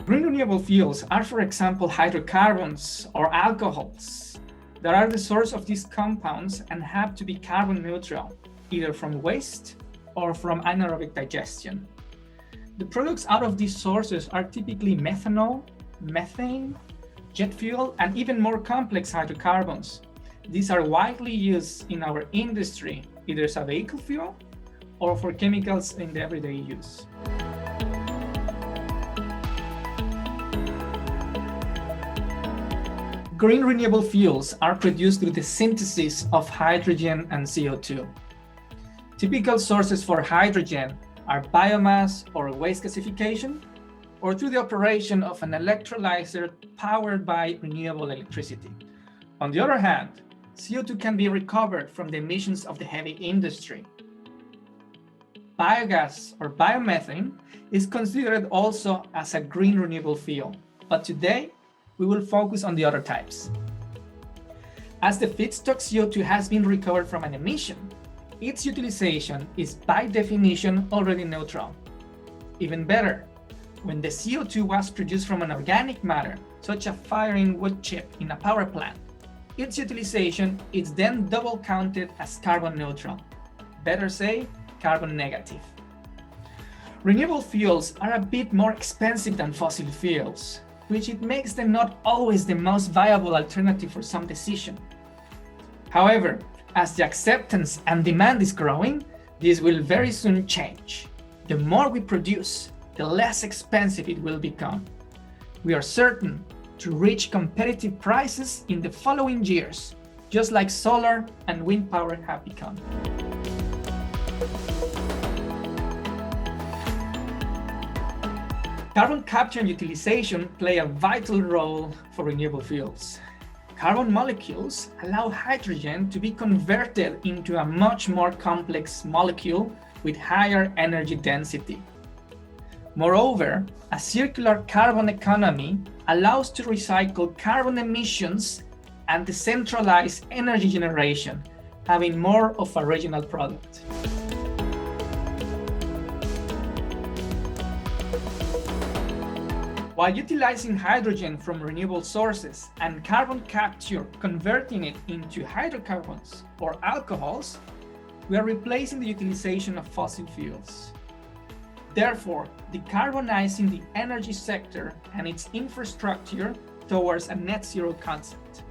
Green renewable fuels are, for example, hydrocarbons or alcohols that are the source of these compounds and have to be carbon neutral, either from waste or from anaerobic digestion. The products out of these sources are typically methanol, methane, jet fuel, and even more complex hydrocarbons. These are widely used in our industry, either as a vehicle fuel or for chemicals in the everyday use. Green renewable fuels are produced through the synthesis of hydrogen and CO2. Typical sources for hydrogen are biomass or waste gasification, or through the operation of an electrolyzer powered by renewable electricity. On the other hand, CO2 can be recovered from the emissions of the heavy industry. Biogas or biomethane is considered also as a green renewable fuel, but today we will focus on the other types. As the feedstock CO2 has been recovered from an emission, its utilization is by definition already neutral. Even better, when the CO2 was produced from an organic matter, such as firing wood chip in a power plant, its utilization is then double counted as carbon neutral. Better say, carbon negative. Renewable fuels are a bit more expensive than fossil fuels, which it makes them not always the most viable alternative for some decision. However, as the acceptance and demand is growing, this will very soon change. The more we produce, the less expensive it will become. We are certain to reach competitive prices in the following years, just like solar and wind power have become. Carbon capture and utilization play a vital role for renewable fuels. Carbon molecules allow hydrogen to be converted into a much more complex molecule with higher energy density. Moreover, a circular carbon economy allows to recycle carbon emissions and decentralize energy generation, having more of a regional product. While utilizing hydrogen from renewable sources and carbon capture converting it into hydrocarbons or alcohols, we are replacing the utilization of fossil fuels. Therefore, decarbonizing the energy sector and its infrastructure towards a net zero concept.